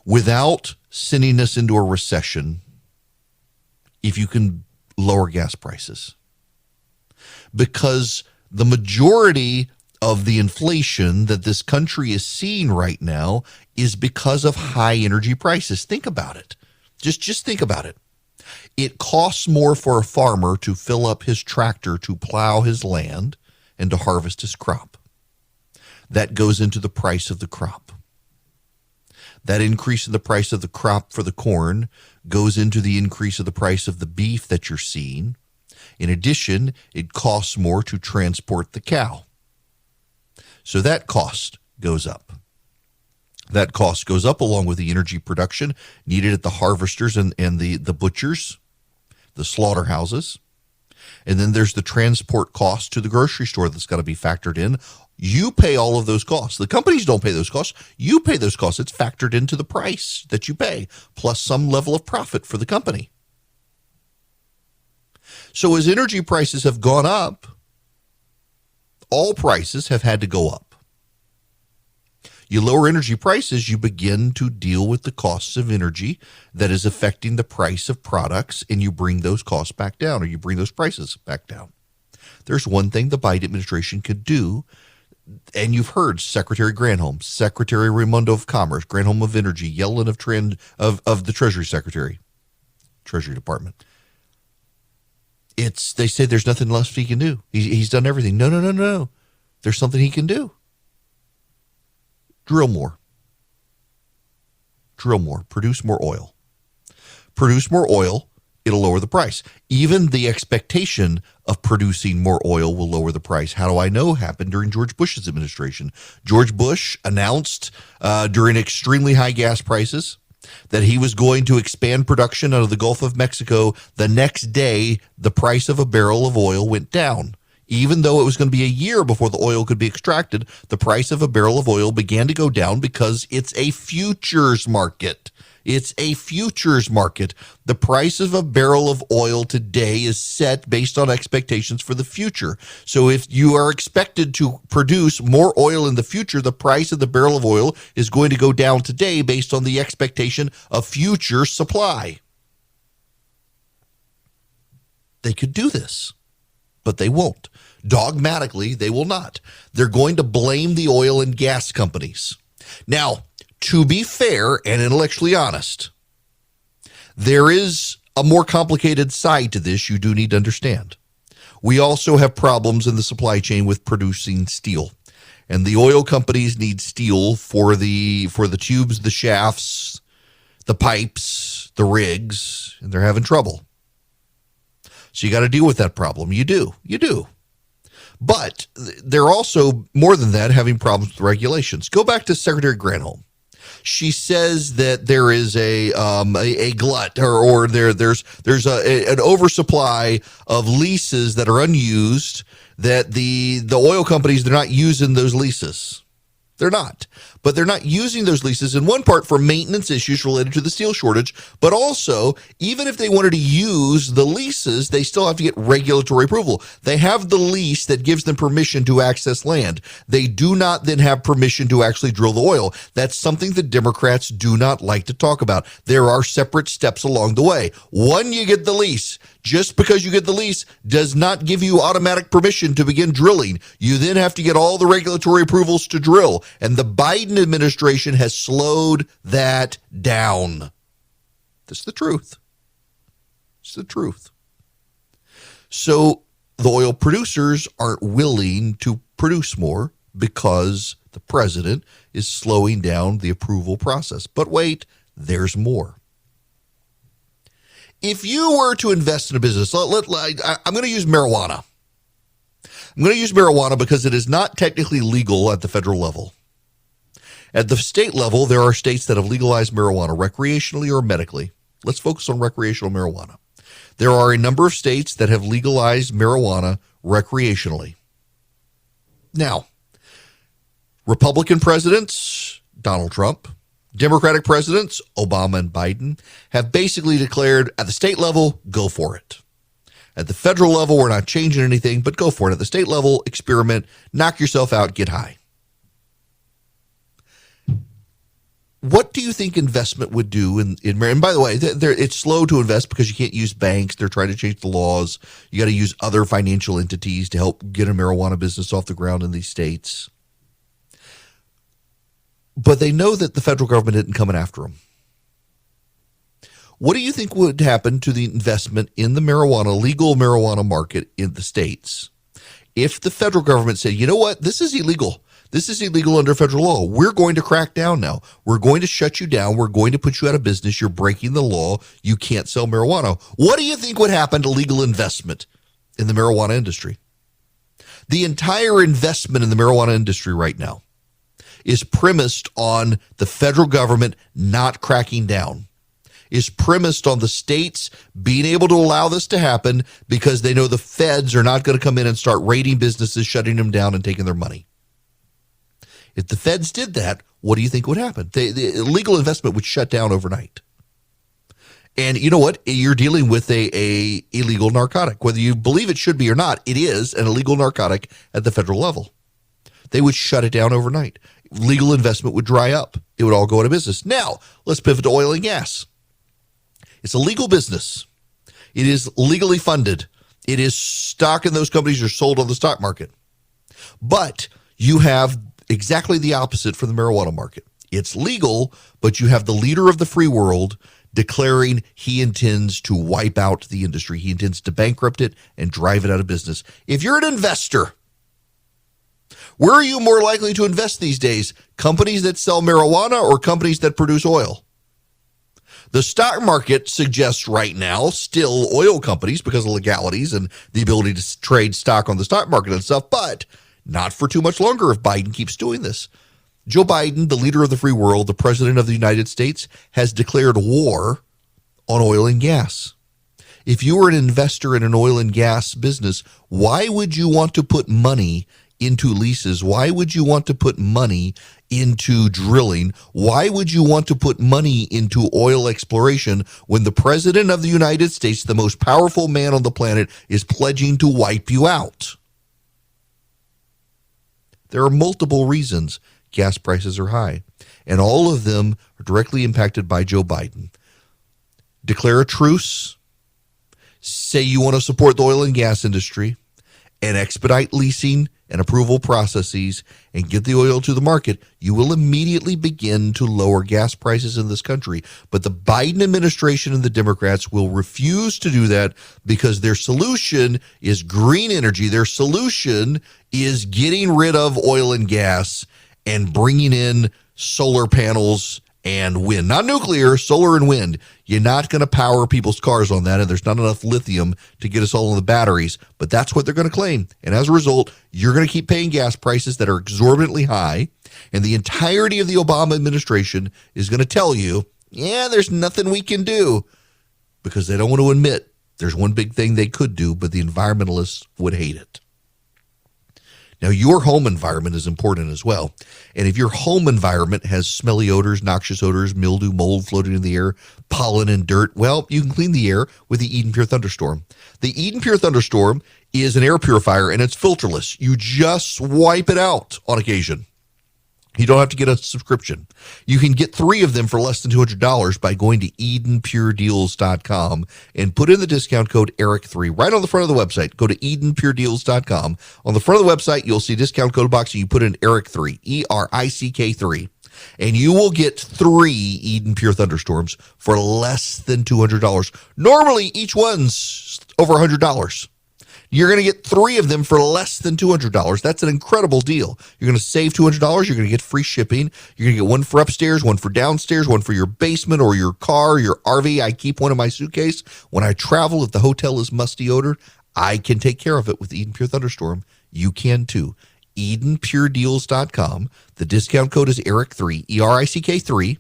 Speaker 3: without sending us into a recession if you can lower gas prices. Because the majority of the inflation that this country is seeing right now is because of high energy prices. Think about it. Just think about it. It costs more for a farmer to fill up his tractor to plow his land and to harvest his crop. That goes into the price of the crop. That increase in the price of the crop for the corn goes into the increase of the price of the beef that you're seeing. In addition, it costs more to transport the cow. So that cost goes up. That cost goes up along with the energy production needed at the harvesters and the butchers, the slaughterhouses. And then there's the transport cost to the grocery store that's got to be factored in. You pay all of those costs. The companies don't pay those costs. You pay those costs. It's factored into the price that you pay, plus some level of profit for the company. So as energy prices have gone up, all prices have had to go up. You lower energy prices, you begin to deal with the costs of energy that is affecting the price of products, and you bring those costs back down, or you bring those prices back down. There's one thing the Biden administration could do, and you've heard Secretary Granholm, Secretary Raimondo of Commerce, Granholm of Energy, Yellen of the Treasury Department. They say there's nothing else he can do. He's done everything. No. There's something he can do. Drill more. Produce more oil. It'll lower the price. Even the expectation of producing more oil will lower the price. How do I know? Happened during George Bush's administration. George Bush announced during extremely high gas prices that he was going to expand production out of the Gulf of Mexico. The next day, the price of a barrel of oil went down. Even though it was going to be a year before the oil could be extracted, the price of a barrel of oil began to go down because it's a futures market. It's a futures market. The price of a barrel of oil today is set based on expectations for the future. So if you are expected to produce more oil in the future, the price of the barrel of oil is going to go down today based on the expectation of future supply. They could do this, but they won't. Dogmatically, they will not. They're going to blame the oil and gas companies. Now, to be fair and intellectually honest, there is a more complicated side to this you do need to understand. We also have problems in the supply chain with producing steel. And the oil companies need steel for the tubes, the shafts, the pipes, the rigs, and they're having trouble. So you got to deal with that problem. You do. But they're also, more than that, having problems with regulations. Go back to Secretary Granholm. She says that there is a glut or there's an oversupply of leases that are unused, that the oil companies, they're not using those leases. They're not. But they're not using those leases in one part for maintenance issues related to the steel shortage, but also, even if they wanted to use the leases, they still have to get regulatory approval. They have the lease that gives them permission to access land. They do not then have permission to actually drill the oil. That's something the Democrats do not like to talk about. There are separate steps along the way. One, you get the lease. Just because you get the lease does not give you automatic permission to begin drilling. You then have to get all the regulatory approvals to drill. And the Biden administration has slowed that down. That's the truth. It's the truth. So the oil producers aren't willing to produce more because the president is slowing down the approval process. But wait, there's more. If you were to invest in a business, I'm going to use marijuana. I'm going to use marijuana because it is not technically legal at the federal level. At the state level, there are states that have legalized marijuana recreationally or medically. Let's focus on recreational marijuana. There are a number of states that have legalized marijuana recreationally. Now, Republican presidents, Donald Trump, Democratic presidents, Obama and Biden, have basically declared at the state level, go for it. At the federal level, we're not changing anything, but go for it. At the state level, experiment, knock yourself out, get high. What do you think investment would do in and by the way, it's slow to invest because you can't use banks. They're trying to change the laws. You got to use other financial entities to help get a marijuana business off the ground in these states. But they know that the federal government isn't coming after them. What do you think would happen to the investment in the legal marijuana market in the states if the federal government said, you know what, this is illegal. This is illegal under federal law. We're going to crack down now. We're going to shut you down. We're going to put you out of business. You're breaking the law. You can't sell marijuana. What do you think would happen to legal investment in the marijuana industry? The entire investment in the marijuana industry right now is premised on the federal government not cracking down, is premised on the states being able to allow this to happen because they know the feds are not going to come in and start raiding businesses, shutting them down, and taking their money. If the feds did that, what do you think would happen? The illegal investment would shut down overnight. And you know what? You're dealing with a illegal narcotic. Whether you believe it should be or not, it is an illegal narcotic at the federal level. They would shut it down overnight. Legal investment would dry up. It would all go out of business. Now, let's pivot to oil and gas. It's a legal business. It is legally funded. It is stock in those companies are sold on the stock market. But you have exactly the opposite for the marijuana market. It's legal, but you have the leader of the free world declaring he intends to wipe out the industry. He intends to bankrupt it and drive it out of business. If you're an investor, where are you more likely to invest these days? Companies that sell marijuana or companies that produce oil? The stock market suggests right now still oil companies because of legalities and the ability to trade stock on the stock market and stuff, but not for too much longer if Biden keeps doing this. Joe Biden, the leader of the free world, the president of the United States, has declared war on oil and gas. If you were an investor in an oil and gas business, why would you want to put money into leases? Why would you want to put money into drilling? Why would you want to put money into oil exploration when the president of the United States, the most powerful man on the planet, is pledging to wipe you out? There are multiple reasons gas prices are high, and all of them are directly impacted by Joe Biden. Declare a truce, say you want to support the oil and gas industry, and expedite leasing and approval processes and get the oil to the market, you will immediately begin to lower gas prices in this country. But the Biden administration and the Democrats will refuse to do that because their solution is green energy. Their solution is getting rid of oil and gas and bringing in solar panels and wind. Not nuclear, solar and wind. You're not going to power people's cars on that, and there's not enough lithium to get us all in the batteries, but that's what they're going to claim. And as a result, you're going to keep paying gas prices that are exorbitantly high, and the entirety of the Obama administration is going to tell you, yeah, there's nothing we can do, because they don't want to admit there's one big thing they could do, but the environmentalists would hate it. Now, your home environment is important as well. And if your home environment has smelly odors, noxious odors, mildew, mold floating in the air, pollen and dirt, well, you can clean the air with the Eden Pure Thunderstorm. The Eden Pure Thunderstorm is an air purifier, and it's filterless. You just swipe it out on occasion. You don't have to get a subscription. You can get 3 of them for less than $200 by going to EdenPureDeals.com and put in the discount code ERIC3 right on the front of the website. Go to EdenPureDeals.com. On the front of the website, you'll see discount code box, and you put in ERIC3, ERICK3, and you will get 3 Eden Pure Thunderstorms for less than $200. Normally, each one's over $100. You're going to get 3 of them for less than $200. That's an incredible deal. You're going to save $200. You're going to get free shipping. You're going to get one for upstairs, one for downstairs, one for your basement or your car, your RV. I keep one in my suitcase. When I travel, if the hotel is musty odor, I can take care of it with Eden Pure Thunderstorm. You can too. EdenPureDeals.com. The discount code is ERIC3, ERICK3.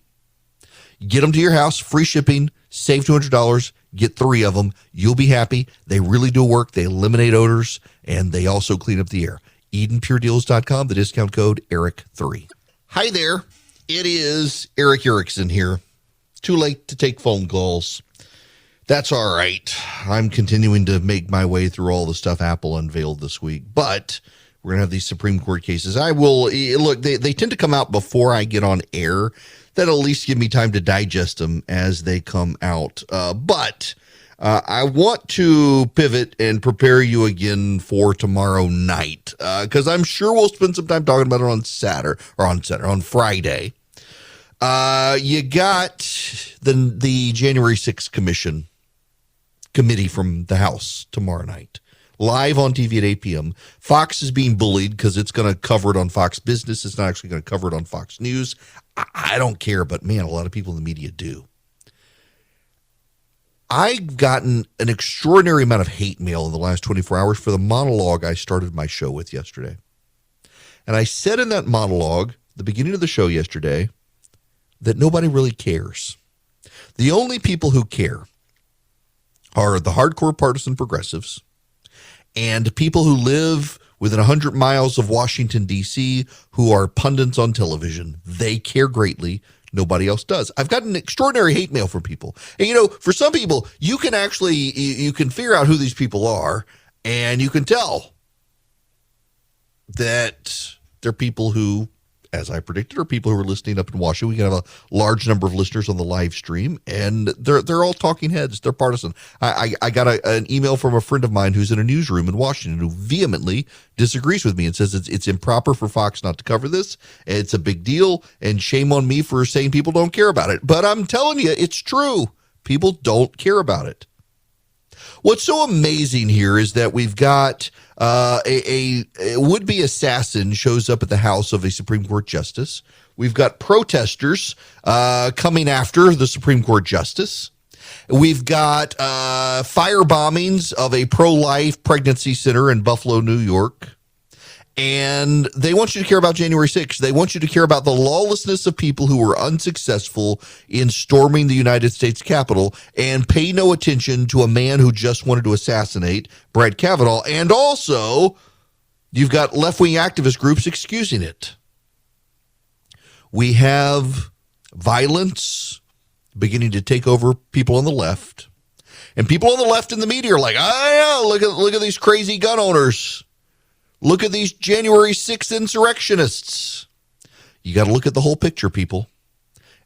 Speaker 3: Get them to your house, free shipping, save $200, get 3 of them. You'll be happy. They really do work. They eliminate odors, and they also clean up the air. EdenPureDeals.com, the discount code ERIC3. Hi there. It is Erick Erickson here. Too late to take phone calls. That's all right. I'm continuing to make my way through all the stuff Apple unveiled this week, but we're going to have these Supreme Court cases. I will, look, they tend to come out before I get on air. That'll at least give me time to digest them as they come out. But I want to pivot and prepare you again for tomorrow night, because I'm sure we'll spend some time talking about it on Friday. You got the January 6th committee from the House tomorrow night. Live on TV at 8 p.m. Fox is being bullied because it's going to cover it on Fox Business. It's not actually going to cover it on Fox News. I don't care, but man, a lot of people in the media do. I've gotten an extraordinary amount of hate mail in the last 24 hours for the monologue I started my show with yesterday. And I said in that monologue, the beginning of the show yesterday, that nobody really cares. The only people who care are the hardcore partisan progressives and people who live within 100 miles of Washington, D.C., who are pundits on television. They care greatly. Nobody else does. I've gotten extraordinary hate mail from people. And, for some people, you can figure out who these people are, and you can tell that They're people who, as I predicted, are people who are listening up in Washington. We can have a large number of listeners on the live stream, and they're all talking heads. They're partisan. I got an email from a friend of mine who's in a newsroom in Washington who vehemently disagrees with me and says it's improper for Fox not to cover this. It's a big deal, and shame on me for saying people don't care about it. But I'm telling you, it's true. People don't care about it. What's so amazing here is that we've got a would-be assassin shows up at the house of a Supreme Court justice. We've got protesters coming after the Supreme Court justice. We've got fire bombings of a pro-life pregnancy center in Buffalo, New York. And they want you to care about January 6th. They want you to care about the lawlessness of people who were unsuccessful in storming the United States Capitol and pay no attention to a man who just wanted to assassinate Brett Kavanaugh. And also, you've got left-wing activist groups excusing it. We have violence beginning to take over people on the left. And people on the left in the media are like, oh, yeah, look at these crazy gun owners. Look at these January 6th insurrectionists. You got to look at the whole picture, people.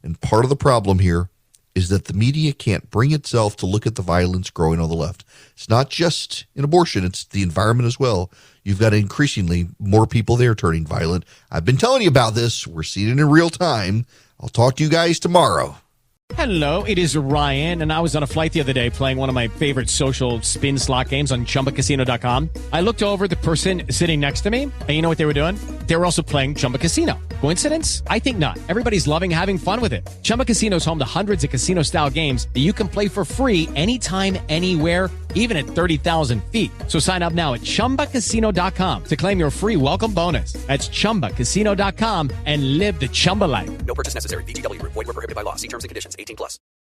Speaker 3: And part of the problem here is that the media can't bring itself to look at the violence growing on the left. It's not just in abortion, it's the environment as well. You've got increasingly more people there turning violent. I've been telling you about this. We're seeing it in real time. I'll talk to you guys tomorrow.
Speaker 1: Hello, it is Ryan, and I was on a flight the other day playing one of my favorite social spin slot games on ChumbaCasino.com. I looked over at the person sitting next to me, and you know what they were doing? They were also playing Chumba Casino. Coincidence? I think not. Everybody's loving having fun with it. Chumba Casino is home to hundreds of casino-style games that you can play for free anytime, anywhere, even at 30,000 feet. So sign up now at ChumbaCasino.com to claim your free welcome bonus. That's ChumbaCasino.com and live the Chumba life.
Speaker 2: No purchase necessary. VGW. Void where prohibited by law. See terms and conditions. 18+.